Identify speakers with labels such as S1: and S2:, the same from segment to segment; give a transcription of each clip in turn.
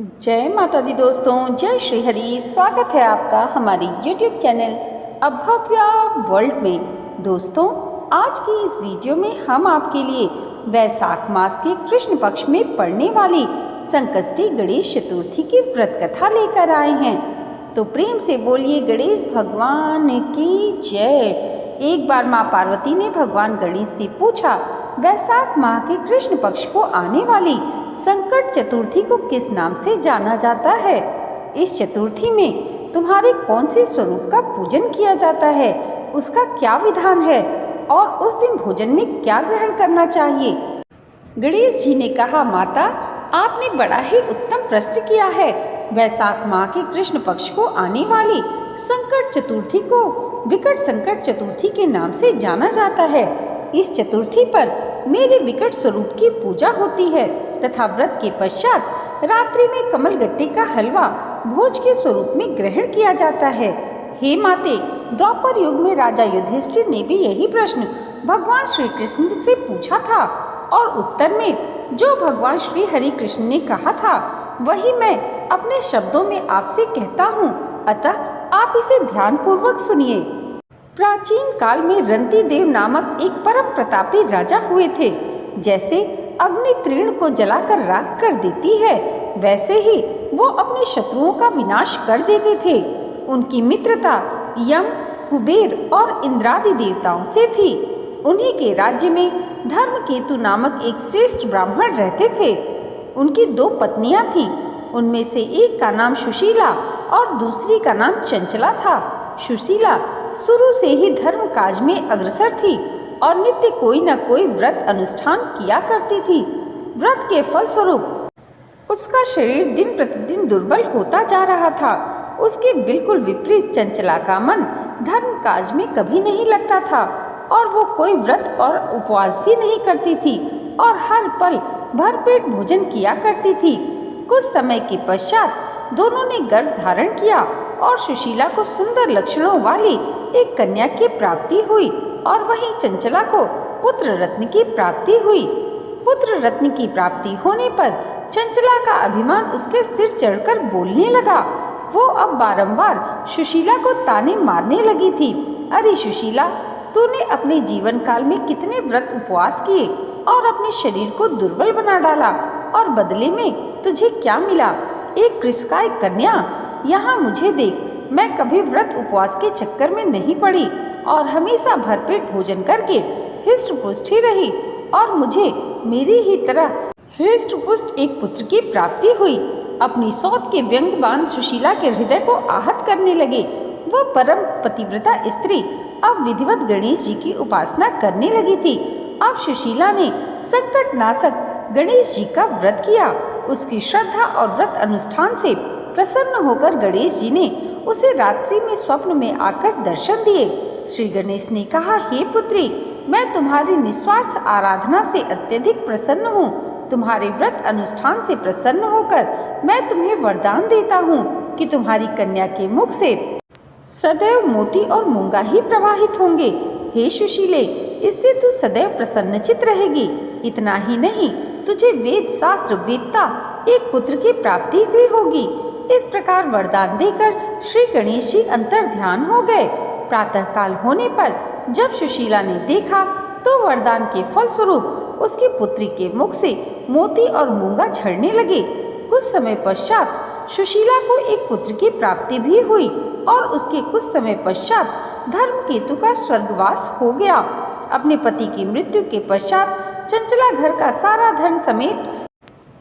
S1: जय माता दी दोस्तों, जय श्री हरि। स्वागत है आपका हमारी YouTube चैनल अभव्या वर्ल्ड में। दोस्तों, आज की इस वीडियो में हम आपके लिए वैशाख मास के कृष्ण पक्ष में पड़ने वाली संकष्टी गणेश चतुर्थी की व्रत कथा लेकर आए हैं। तो प्रेम से बोलिए गणेश भगवान की जय। एक बार माँ पार्वती ने भगवान गणेश से पूछा, वैशाख माह के कृष्ण पक्ष को आने वाली संकट चतुर्थी को किस नाम से जाना जाता है? इस चतुर्थी में तुम्हारे कौन से स्वरूप का पूजन किया जाता है? उसका क्या विधान है और उस दिन भोजन में क्या ग्रहण करना चाहिए? गणेश जी ने कहा, माता, आपने बड़ा ही उत्तम प्रश्न किया है। वैशाख माह के कृष्ण पक्ष को आने वाली संकट चतुर्थी को विकट संकट चतुर्थी के नाम से जाना जाता है। इस चतुर्थी पर मेरे विकट स्वरूप की पूजा होती है तथा व्रत के पश्चात रात्रि में कमलगट्टे का हलवा भोज के स्वरूप में ग्रहण किया जाता है। हे माते, द्वापर युग में राजा युधिष्ठिर ने भी यही प्रश्न भगवान श्री कृष्ण से पूछा था और उत्तर में जो भगवान श्री हरि कृष्ण ने कहा था वही मैं अपने शब्दों में आपसे कहता हूँ, अतः आप इसे ध्यान पूर्वक सुनिए। प्राचीन काल में रंती देव नामक एक परम प्रतापी राजा हुए थे। जैसे अग्नि तृण को जलाकर राख कर देती है, वैसे ही वो अपने शत्रुओं का विनाश कर देते थे। उनकी मित्रता यम, कुबेर और इंद्रादि देवताओं से थी। उन्हीं के राज्य में धर्मकेतु नामक एक श्रेष्ठ ब्राह्मण रहते थे। उनकी 2 पत्नियां थीं। उनमें से एक का नाम सुशीला और दूसरी का नाम चंचला था। सुशीला शुरू से ही धर्म काज में अग्रसर थी और नित्य कोई न कोई व्रत अनुष्ठान किया करती थी। व्रत के फलस्वरूप उसका शरीर दिन प्रतिदिन दुर्बल होता जा रहा था। उसके बिल्कुल विपरीत चंचला का मन धर्म काज में कभी नहीं लगता था और वो कोई व्रत और उपवास भी नहीं करती थी और हर पल भरपेट भोजन किया करती थी। कुछ समय के पश्चात दोनों ने गर्भ धारण किया और सुशीला को सुंदर लक्षणों वाली एक कन्या की प्राप्ति हुई और वहीं चंचला को पुत्र रत्न की प्राप्ति हुई। पुत्र रत्न की प्राप्ति होने पर चंचला का अभिमान उसके सिर चढ़कर बोलने लगा। वो अब बारंबार सुशीला को ताने मारने लगी थी। अरे सुशीला, तूने अपने जीवन काल में कितने व्रत उपवास किए और अपने शरीर को दुर्बल बना डाला और बदले में तुझे क्या मिला? एक कृषकाय कन्या, यहाँ मुझे देख। मैं कभी व्रत उपवास के चक्कर में नहीं पड़ी और हमेशा भरपेट भोजन करके हृष्ट पुष्ट ही रही और मुझे मेरी ही तरह हृष्ट पुष्ट एक पुत्र की प्राप्ति हुई। अपनी सौत के व्यंग बाण सुशीला के हृदय को आहत करने लगे। वह परम पतिव्रता स्त्री अब विधिवत गणेश जी की उपासना करने लगी थी। अब सुशीला ने संकट नाशक गणेश जी का व्रत किया। उसकी श्रद्धा और व्रत अनुष्ठान से प्रसन्न होकर गणेश जी ने उसे रात्रि में स्वप्न में आकर दर्शन दिए। श्री गणेश ने कहा, हे पुत्री, मैं तुम्हारी निस्वार्थ आराधना से अत्यधिक प्रसन्न हूँ। तुम्हारे व्रत अनुष्ठान से प्रसन्न होकर मैं तुम्हें वरदान देता हूँ कि तुम्हारी कन्या के मुख से सदैव मोती और मूंगा ही प्रवाहित होंगे। हे सुशीले, इससे तू सदैव प्रसन्नचित रहेगी। इतना ही नहीं, तुझे वेद शास्त्र वेदता एक पुत्र की प्राप्ति भी होगी। इस प्रकार वरदान देकर श्री गणेश जी अंतर ध्यान हो गए। प्रातः काल होने पर जब सुशीला ने देखा तो वरदान के फलस्वरूप उसकी पुत्री के मुख से मोती और मूंगा झड़ने लगे। कुछ समय पश्चात सुशीला को एक पुत्र की प्राप्ति भी हुई और उसके कुछ समय पश्चात धर्मकेतु का स्वर्गवास हो गया। अपने पति की मृत्यु के पश्चात चंचला घर का सारा धन समेत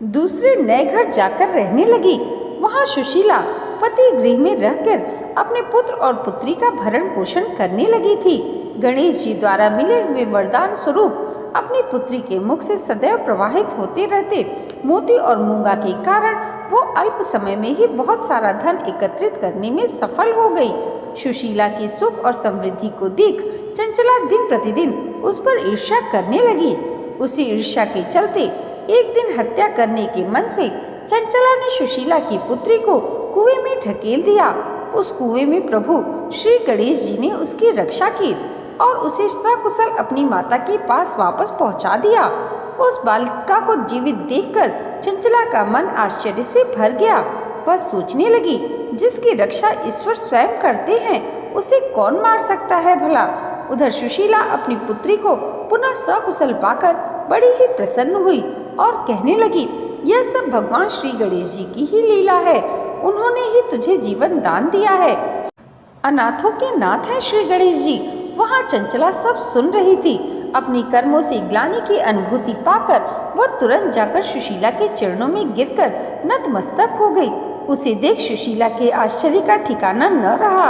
S1: दूसरे नए घर जाकर रहने लगी। वहां सुशीला पति गृह में रहकर अपने पुत्र और पुत्री का भरण पोषण करने लगी थी। गणेश जी द्वारा मिले हुए वरदान स्वरूप अपनी पुत्री के मुख से सदैव प्रवाहित होते रहते मोती और मूंगा के कारण वो अल्प समय में ही बहुत सारा धन एकत्रित करने में सफल हो गई। सुशीला के सुख और समृद्धि को देख चंचला दिन प्रतिदिन उस पर ईर्ष्या करने लगी। उसी ईर्ष्या के चलते एक दिन हत्या करने के मन से चंचला ने सुशीला की पुत्री को कुएं में ढकेल दिया। उस कुएं में प्रभु श्री गणेश जी ने उसकी रक्षा की और उसे सकुशल अपनी माता के पास वापस पहुंचा दिया। उस बालिका को जीवित देखकर चंचला का मन आश्चर्य से भर गया। वह सोचने लगी, जिसकी रक्षा ईश्वर स्वयं करते हैं उसे कौन मार सकता है भला। उधर सुशीला अपनी पुत्री को पुनः सकुशल पाकर बड़ी ही प्रसन्न हुई और कहने लगी, यह सब भगवान श्री गणेश जी की ही लीला है। उन्होंने ही तुझे जीवन दान दिया है। अनाथों के नाथ हैं श्री गणेश जी। वहाँ चंचला सब सुन रही थी। अपनी कर्मों से ग्लानि की अनुभूति पाकर वह तुरंत जाकर सुशीला के चरणों में गिरकर नतमस्तक हो गई। उसे देख सुशीला के आश्चर्य का ठिकाना न रहा।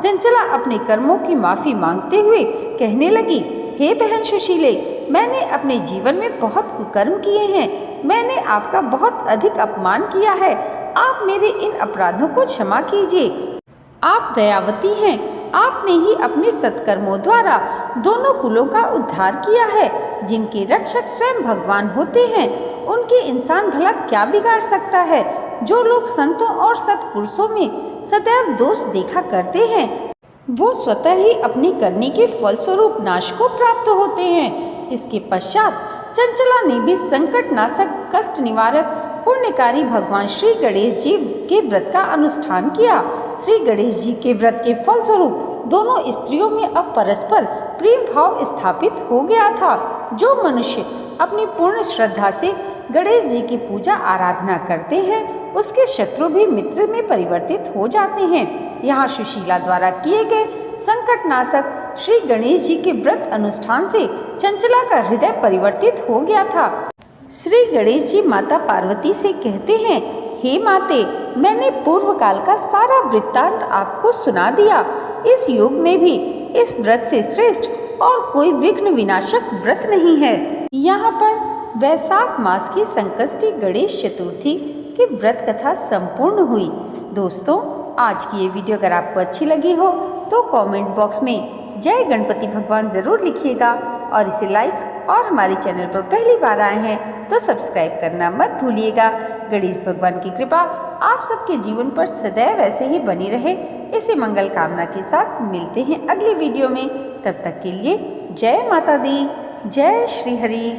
S1: चंचला अपने कर्मों की माफी मांगते हुए कहने लगी, हे बहन सुशीले, मैंने अपने जीवन में बहुत कुकर्म किए हैं। मैंने आपका बहुत अधिक अपमान किया है। आप मेरे इन अपराधों को क्षमा कीजिए। आप दयावती हैं। आपने ही अपने सत्कर्मों द्वारा दोनों कुलों का उद्धार किया है। जिनके रक्षक स्वयं भगवान होते हैं, उनके इंसान भला क्या बिगाड़ सकता है। जो लोग संतों और सत्पुरुषों में सदैव दोष देखा करते हैं, वो स्वतः ही अपनी करनी के फलस्वरूप नाश को प्राप्त होते हैं। इसके पश्चात चंचला ने भी संकट नाशक, कष्ट निवारक, पुण्यकारी भगवान श्री गणेश जी के व्रत का अनुष्ठान किया। श्री गणेश जी के व्रत के फलस्वरूप दोनों स्त्रियों में अब परस्पर प्रेम भाव स्थापित हो गया था। जो मनुष्य अपनी पूर्ण श्रद्धा से गणेश जी की पूजा आराधना करते हैं, उसके शत्रु भी मित्र में परिवर्तित हो जाते हैं। यहाँ सुशीला द्वारा किए गए संकट नाशक श्री गणेश जी के व्रत अनुष्ठान से चंचला का हृदय परिवर्तित हो गया था। श्री गणेश जी माता पार्वती से कहते हैं, हे माते, मैंने पूर्व काल का सारा वृत्तांत आपको सुना दिया। इस युग में भी इस व्रत से श्रेष्ठ और कोई विघ्न विनाशक व्रत नहीं है। यहाँ पर वैशाख मास की संकष्टी गणेश चतुर्थी की व्रत कथा संपूर्ण हुई। दोस्तों, आज की ये वीडियो अगर आपको अच्छी लगी हो तो कमेंट बॉक्स में जय गणपति भगवान ज़रूर लिखिएगा और इसे लाइक और हमारे चैनल पर पहली बार आए हैं तो सब्सक्राइब करना मत भूलिएगा। गणेश भगवान की कृपा आप सबके जीवन पर सदैव ऐसे ही बनी रहे, इसी मंगल कामना के साथ मिलते हैं अगली वीडियो में। तब तक के लिए जय माता दी, जय श्री हरि।